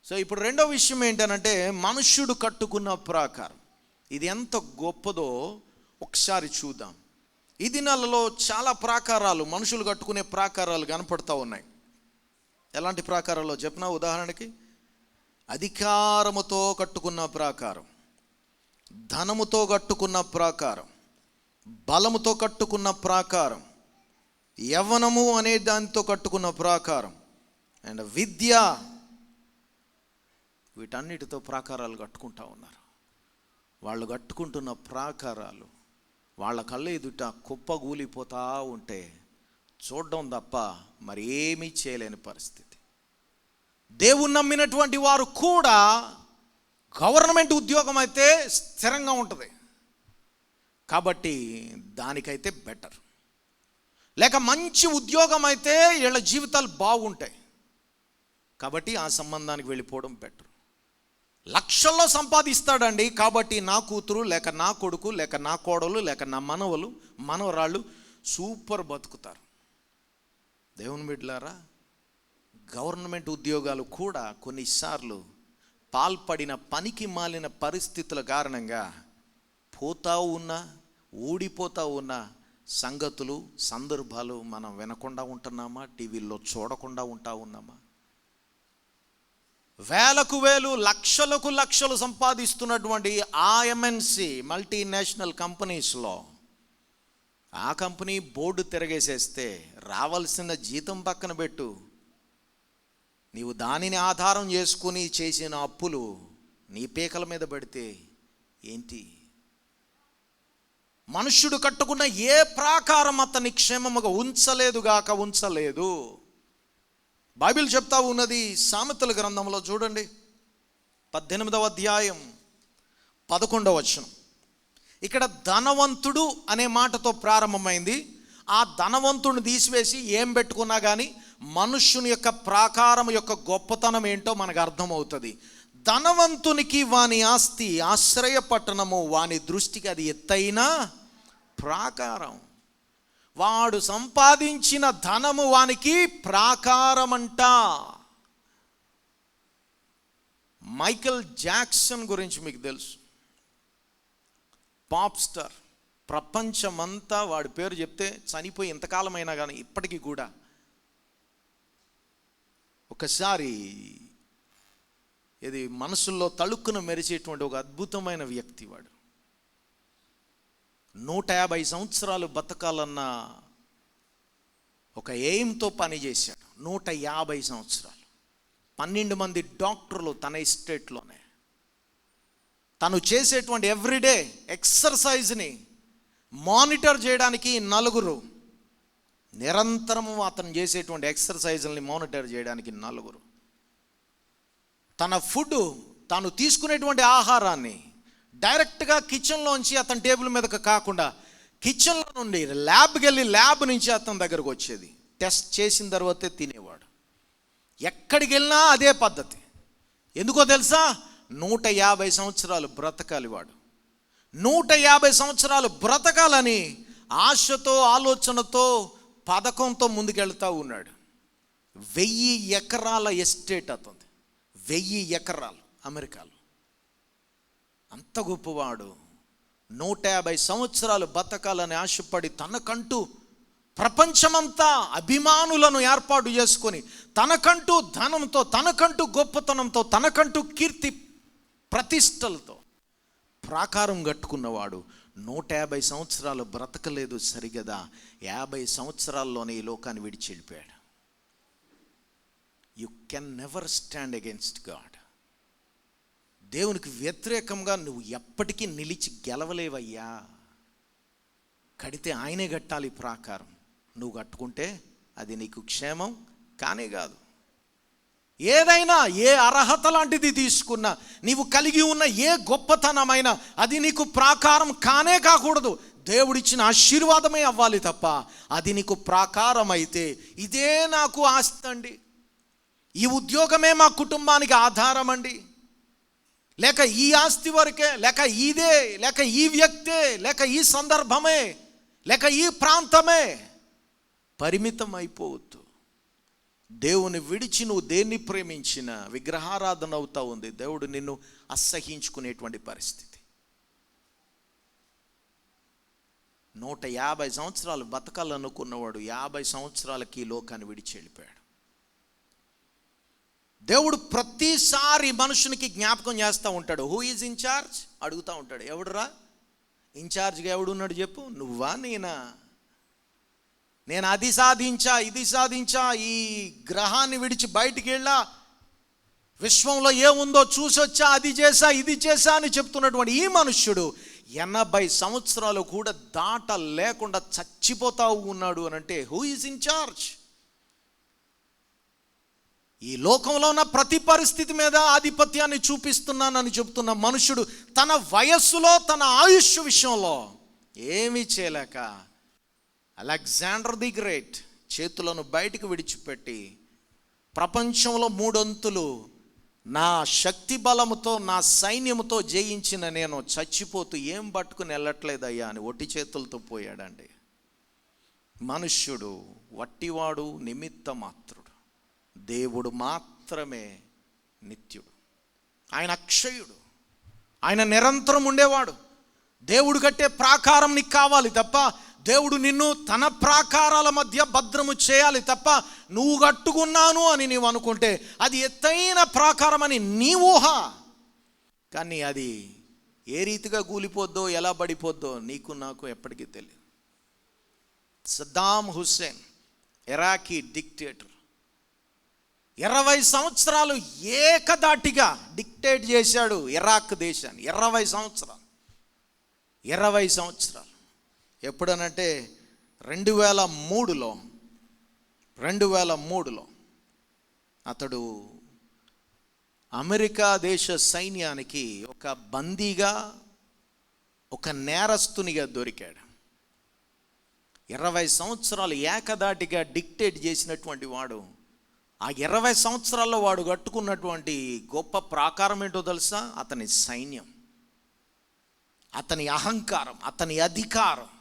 సో ఇప్పుడు రెండో విషయం ఏంటనంటే మనుష్యుడు కట్టుకున్న ప్రాకారం. ఇది ఎంత గొప్పదో ఒకసారి చూద్దాం. ఈ దినాలలో చాలా ప్రాకారాలు, మనుషులు కట్టుకునే ప్రాకారాలు కనపడుతూ ఉన్నాయి. ఎలాంటి ప్రాకారాల్లో చెప్పిన ఉదాహరణకి, అధికారముతో కట్టుకున్న ప్రాకారం, ధనముతో కట్టుకున్న ప్రాకారం, బలముతో కట్టుకున్న ప్రాకారం, యవ్వనము అనే దానితో కట్టుకున్న ప్రాకారం, అండ్ విద్య, వీటన్నిటితో ప్రాకారాలు కట్టుకుంటా ఉన్నారు. వాళ్ళు కట్టుకుంటున్న ప్రాకారాలు వాళ్ళ కళ్ళ ఎదుట కుప్పగూలిపోతూ ఉంటే చూడడం తప్ప మరి ఏమీ చేయలేని పరిస్థితి. దేవుని నమ్మినటువంటి వారు కూడా గవర్నమెంట్ ఉద్యోగం అయితే స్థిరంగా ఉంటుంది కాబట్టి దానికైతే బెటర్, లేక మంచి ఉద్యోగం అయితే వీళ్ళ జీవితాలు బాగుంటాయి కాబట్టి ఆ సంబంధానికి వెళ్ళిపోవడం బెటర్. లక్షల్లో సంపాదిస్తాడండి కాబట్టి నా కూతురు లేక నా కొడుకు లేక నా కోడలు లేక నా మనవలు మనవరాళ్ళు సూపర్ బతుకుతారు. దేవుని బిడ్డలారా, గవర్నమెంట్ ఉద్యోగాలు కూడా కొన్నిసార్లు పాల్పడిన పనికి మాలిన పరిస్థితుల కారణంగా పోతా ఉన్నా, ఊడిపోతూ ఉన్న సంగతులు, సందర్భాలు మనం వినకుండా ఉంటున్నామా? టీవీల్లో చూడకుండా ఉంటా ఉన్నామా? వేలకు వేలు, లక్షలకు లక్షలు సంపాదిస్తున్నటువంటి ఆ ఎంఎన్సి మల్టీనేషనల్ కంపెనీస్లో ఆ కంపెనీ బోర్డు తిరగేసేస్తే రావాల్సిన జీతం పక్కన పెట్టు, నీవు దానిని ఆధారం చేసుకుని చేసిన అప్పులు నీ పీకల మీద పడితే ఏంటి? మనుష్యుడు కట్టుకున్న ఏ ప్రాకారం అతన్ని క్షేమముగా ఉంచలేదు. బైబిల్ చెప్తా ఉన్నది సామెతల గ్రంథంలో చూడండి 18వ అధ్యాయం 11వ వచనం. ఇక్కడ ధనవంతుడు అనే మాటతో ప్రారంభమైంది. ఆ ధనవంతుడిని తీసివేసి ఏం పెట్టుకున్నా కానీ మనుష్యుని యొక్క ప్రాకారం యొక్క గొప్పతనం ఏంటో మనకు అర్థమవుతుంది. ధనవంతునికి వాని ఆస్తి ఆశ్రయ పట్టణము, వాని దృష్టికి అది ఎత్తైన ప్రాకారం. వాడు సంపాదించిన ధనము వానికి ప్రాకారం అంట. మైకేల్ జాక్సన్ గురించి మీకు తెలుసు, పాప్ స్టార్. ప్రపంచమంతా వాడి పేరు చెప్తే చనిపోయి ఎంతకాలమైనా కానీ ఇప్పటికీ కూడా ఒకసారి ఇది మనసుల్లో తళుక్కున మెరిచేటువంటి ఒక అద్భుతమైన వ్యక్తి. వాడు 150 సంవత్సరాలు బతకాలన్న ఒక ఎయిమ్తో పనిచేశాడు. 150 సంవత్సరాలు, 12 మంది డాక్టర్లు తన ఎస్టేట్లోనే. తను చేసేటువంటి ఎవ్రీడే ఎక్సర్సైజ్ని మానిటర్ చేయడానికి 4, నిరంతరము అతను చేసేటువంటి ఎక్సర్సైజ్ని మానిటర్ చేయడానికి 4. తన ఫుడ్, తాను తీసుకునేటువంటి ఆహారాన్ని డైరెక్ట్గా కిచెన్లోంచి అతని టేబుల్ మీదకి కాకుండా కిచెన్లో నుండి ల్యాబ్కి వెళ్ళి ల్యాబ్ నుంచి అతని దగ్గరకు వచ్చేది. టెస్ట్ చేసిన తర్వాతే తినేవాడు. ఎక్కడికి వెళ్ళినా అదే పద్ధతి. ఎందుకో తెలుసా? 150 సంవత్సరాలు బ్రతకాలి వాడు. 150 సంవత్సరాలు బ్రతకాలని ఆశతో, ఆలోచనతో, పథకంతో ముందుకెళ్తా ఉన్నాడు. 1000 ఎకరాల ఎస్టేట్ అతను, 1000 ఎకరాలు అమెరికాలో. అంత గొప్పవాడు. 150 సంవత్సరాలు బతకాలని ఆశపడి తనకంటూ ప్రపంచమంతా అభిమానులను ఏర్పాటు చేసుకొని తనకంటూ ధనంతో, తనకంటూ గొప్పతనంతో, తనకంటూ కీర్తి ప్రతిష్టలతో ప్రాకారం కట్టుకున్నవాడు 150 సంవత్సరాలు బ్రతకలేదు సరిగదా, 50 సంవత్సరాల్లోనే ఈ లోకాన్ని విడిచి వెళ్ళిపోయాడు. You can never stand against God. దేవునికి వ్యతిరేకంగా నువ్వు ఎప్పటికీ నిలిచి గెలవలేవయ్యా. కడితే ఆయనే కట్టాలి ప్రాకారం. నువ్వు కట్టుకుంటే అది నీకు క్షేమం కానే కాదు. ఏదైనా, ఏ అర్హత లాంటిది తీసుకున్నా, నీవు కలిగి ఉన్న ఏ గొప్పతనమైనా అది నీకు ప్రాకారం కానే కాకూడదు. దేవుడిచ్చిన ఆశీర్వాదమే అవ్వాలి తప్ప అది నీకు ప్రాకారం అయితే, ఇదే నాకు ఆస్తి అండి, ఈ ఉద్యోగమే మా కుటుంబానికి ఆధారం అండి, లేక ఈ ఆస్తి వరకే, లేక ఇదే, లేక ఈ వ్యక్తే, లేక ఈ సందర్భమే, లేక ఈ ప్రాంతమే పరిమితం అయిపోవద్దు. దేవుని విడిచి నువ్వు దేన్ని ప్రేమించిన విగ్రహారాధన అవుతా ఉంది. దేవుడు నిన్ను అసహించుకునేటువంటి పరిస్థితి. 150 సంవత్సరాలు బతకాలనుకున్నవాడు 50 సంవత్సరాలకి ఈ లోకాన్ని విడిచి వెళ్ళిపోయాడు. దేవుడు ప్రతిసారి మనుషునికి జ్ఞాపకం చేస్తూ ఉంటాడు. హూ ఈజ్ ఇన్ఛార్జ్ అడుగుతూ ఉంటాడు. ఎవడురా ఇన్ఛార్జ్గా? ఎవడున్నాడు చెప్పు? నువ్వా, నేనా? నేను అది సాధించా, ఇది సాధించా, ఈ గ్రహాన్ని విడిచి బయటికి వెళ్ళా, విశ్వంలో ఏముందో చూసొచ్చా, అది చేశా, ఇది చేశా అని చెప్తున్నటువంటి ఈ మనుష్యుడు 80 సంవత్సరాలు కూడా దాట లేకుండా చచ్చిపోతా ఉన్నాడు అని అంటే హూ ఈజ్ ఇన్ఛార్జ్? ఈ లోకంలో ఉన్న ప్రతి పరిస్థితి మీద ఆధిపత్యాన్ని చూపిస్తున్నానని చెప్తున్న మనుషుడు తన వయస్సులో, తన ఆయుష్ విషయంలో ఏమీ చేయలేక అలెగ్జాండర్ ది గ్రేట్ చేతులను బయటికి విడిచిపెట్టి ప్రపంచంలో 3 అంతులు నా శక్తి బలముతో, నా సైన్యముతో జయించిన నేను చచ్చిపోతూ ఏం పట్టుకుని వెళ్ళట్లేదయ్యా అని ఒట్టి చేతులతో పోయాడండి. మనుష్యుడు వట్టివాడు, నిమిత్త మాత్రుడు. దేవుడు మాత్రమే నిత్యుడు. ఆయన అక్షయుడు, ఆయన నిరంతరం ఉండేవాడు. దేవుడు కట్టే ప్రాకారం నీకు కావాలి తప్ప, దేవుడు నిన్ను తన ప్రాకారాల మధ్య భద్రము చేయాలి తప్ప, నువ్వు కట్టుకున్నాను అని నీవు అనుకుంటే అది ఎత్తైన ప్రాకారం అని నీ ఊహ. కానీ అది ఏ రీతిగా కూలిపోద్దో, ఎలా పడిపోద్దో నీకు నాకు ఎప్పటికీ తెలియదు. సద్దాం హుస్సేన్, ఇరాకీ డిక్టేటర్, 20 సంవత్సరాలు ఏకదాటిగా డిక్టేట్ చేశాడు ఇరాక్ దేశాన్ని. 20 సంవత్సరాలు ఎప్పుడనంటే 2003లో అతడు అమెరికా దేశ సైన్యానికి ఒక బందీగా, ఒక నేరస్తునిగా దొరికాడు. 20 సంవత్సరాలు ఏకదాటిగా డిక్టేట్ చేసినటువంటి వాడు, ఆ 20 సంవత్సరాల్లో వాడు కట్టుకున్నటువంటి గొప్ప ప్రాకారం ఏంటో తెలుసా? అతని సైన్యం, అతని అహంకారం, అతని అధికారం.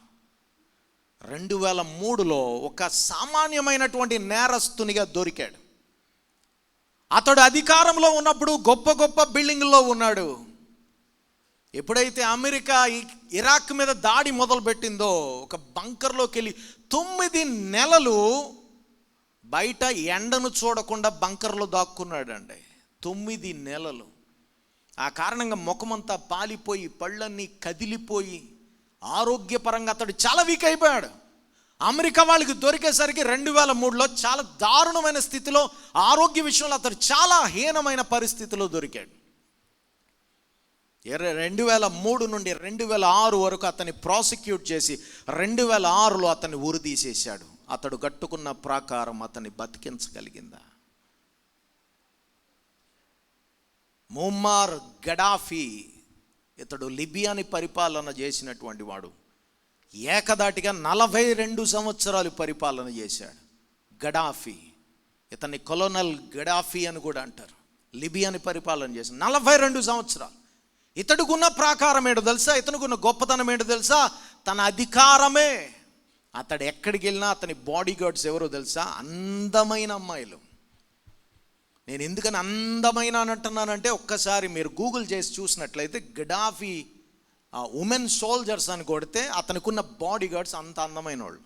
2003లో ఒక సామాన్యమైనటువంటి నేరస్తునిగా దొరికాడు. అతడు అధికారంలో ఉన్నప్పుడు గొప్ప గొప్ప బిల్డింగ్లో ఉన్నాడు. ఎప్పుడైతే అమెరికా ఇరాక్ మీద దాడి మొదలుపెట్టిందో, ఒక బంకర్లోకి వెళ్ళి 9 నెలలు బయట ఎండను చూడకుండా బంకర్లో దాక్కున్నాడండి. 9 నెలలు. ఆ కారణంగా ముఖమంతా పాలిపోయి, పళ్ళన్నీ కదిలిపోయి, ఆరోగ్యపరంగా అతడు చాలా వీక్ అయిపోయాడు. అమెరికా వాళ్ళకి దొరికేసరికి 2003లో చాలా దారుణమైన స్థితిలో, ఆరోగ్య విషయంలో అతడు చాలా హీనమైన పరిస్థితిలో దొరికాడు. 2003 నుండి 2006 వరకు అతన్ని ప్రాసిక్యూట్ చేసి 2006లో అతన్ని ఉరిదీసేశాడు. అతడు కట్టుకున్న ప్రాకారం అతన్ని బతికించగలిగిందా? ముమ్మర్ గడాఫీ, ఇతడు లిబియాని పరిపాలన చేసినటువంటి వాడు. ఏకదాటిగా 42 సంవత్సరాలు పరిపాలన చేశాడు గడాఫీ. ఇతన్ని కొలోనల్ గడాఫీ అని కూడా అంటారు. లిబియాని పరిపాలన చేసి 42 సంవత్సరాలు. ఇతడుకున్న ప్రాకారం ఏంటో తెలుసా? ఇతనుకున్న గొప్పతనం ఏంటో తెలుసా? తన అధికారమే. అతడు ఎక్కడికి వెళ్ళినా అతని బాడీ గార్డ్స్ ఎవరో తెలుసా? అందమైన అమ్మాయిలు. నేను ఎందుకని అందమైన అని అంటున్నానంటే, ఒక్కసారి మీరు గూగుల్ చేసి చూసినట్లయితే గడాఫీ ఉమెన్ సోల్జర్స్ అని కొడితే అతనికున్న బాడీ గార్డ్స్ అంత అందమైన వాళ్ళు.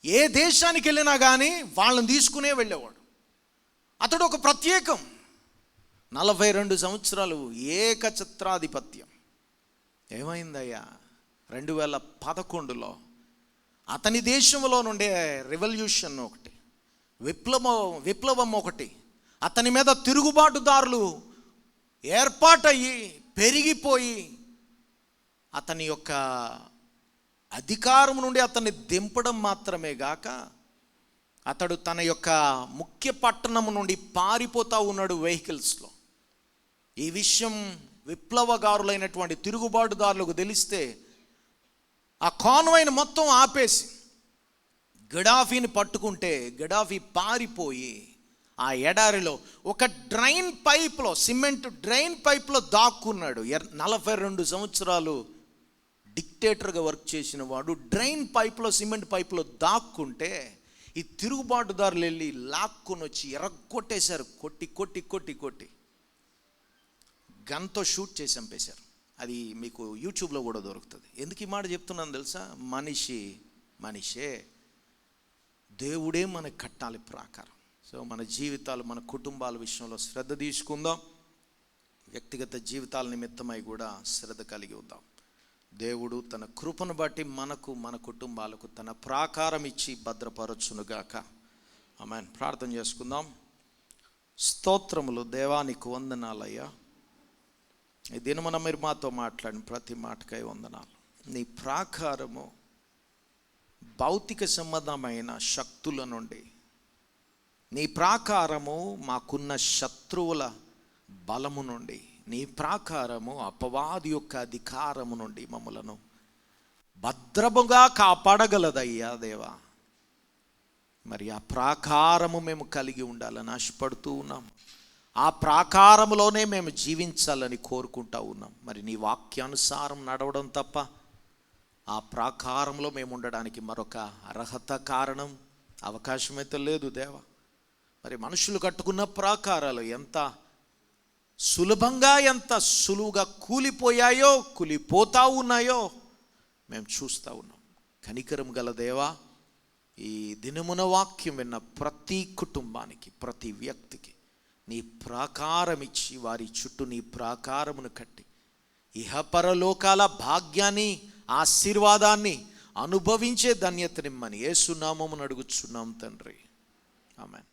ఏ దేశానికి వెళ్ళినా కానీ వాళ్ళని తీసుకునే వెళ్ళేవాడు. అతడు ఒక ప్రత్యేకం. 42 సంవత్సరాలు ఏకఛత్రాధిపత్యం. ఏమైందయ్యా? 2011లో అతని దేశంలో నుండే రెవల్యూషన్ ఒకటి, విప్లవం ఒకటి, అతని మీద తిరుగుబాటుదారులు ఏర్పాటయ్యి పెరిగిపోయి, అతని యొక్క అధికారం నుండి అతన్ని దింపడం మాత్రమే గాక, అతడు తన యొక్క ముఖ్య పట్టణం నుండి పారిపోతూ ఉన్నాడు వెహికల్స్లో. ఈ విషయం విప్లవగారులైనటువంటి తిరుగుబాటుదారులకు తెలిస్తే ఆ కాన్వాయ్ని మొత్తం ఆపేసి గడాఫీని పట్టుకుంటే, గడాఫీ పారిపోయి ఆ ఎడారిలో ఒక డ్రైన్ పైప్లో, సిమెంట్ డ్రైన్ పైప్లో దాక్కున్నాడు. 42 సంవత్సరాలు డిక్టేటర్గా వర్క్ చేసిన వాడు డ్రైన్ పైప్లో, సిమెంట్ పైప్లో దాక్కుంటే ఈ తిరుగుబాటుదారులు వెళ్ళి లాక్కొని వచ్చి ఎరగొట్టేశారు. కొట్టి కొట్టి కొట్టి కొట్టి గన్తో షూట్ చేసి చంపేశారు. అది మీకు యూట్యూబ్లో కూడా దొరుకుతుంది. ఎందుకు ఈ మాట చెప్తున్నాను తెలుసా? మనిషే, దేవుడే మనకు కట్టాలి ప్రాకారం. సో మన జీవితాలు, మన కుటుంబాల విషయంలో శ్రద్ధ తీసుకుందాం. వ్యక్తిగత జీవితాల నిమిత్తమై కూడా శ్రద్ధ కలిగి ఉందాం. దేవుడు తన కృపను బట్టి మనకు, మన కుటుంబాలకు తన ప్రాకారం ఇచ్చి భద్రపరచునుగాక. ఆమేన్. ప్రార్థన చేసుకుందాం. స్తోత్రములు దేవానికి వందనాలయ్యా. ఈ దినమున మీరు మాతో మాట్లాడిన ప్రతి మాటకై వందనాలు. నీ ప్రాకారము భౌతిక సంబంధమైన శక్తుల నుండి, నీ ప్రాకారము మాకున్న శత్రువుల బలము నుండి, నీ ప్రాకారము అపవాది యొక్క అధికారము నుండి మమ్మలను భద్రముగా కాపాడగలదయ్యా దేవా. మరి ఆ ప్రాకారము మేము కలిగి ఉండాలని ఆశపడుతూ ఉన్నాం. ఆ ప్రాకారములోనే మేము జీవించాలని కోరుకుంటూ ఉన్నాం. మరి నీ వాక్యానుసారం నడవడం తప్ప ఆ ప్రాకారంలో మేము ఉండడానికి మరొక అర్హత, కారణం, అవకాశం అయితే లేదు దేవా. మరి మనుషులు కట్టుకున్న ప్రాకారాలు ఎంత సులువుగా కూలిపోయాయో, కూలిపోతా ఉన్నాయో మేము చూస్తూ ఉన్నాం. కనికరం గల దేవా, ఈ దినమున వాక్యం విన్న ప్రతి కుటుంబానికి, ప్రతి వ్యక్తికి నీ ప్రాకారం ఇచ్చి వారి చుట్టూ నీ ప్రాకారమును కట్టి ఇహపరలోకాల భాగ్యాన్ని, ఆశీర్వాదాన్ని అనుభవించే ధన్యతనిమ్మని యేసు నామమున అడుగుచున్నాం తండ్రి. ఆమేన్.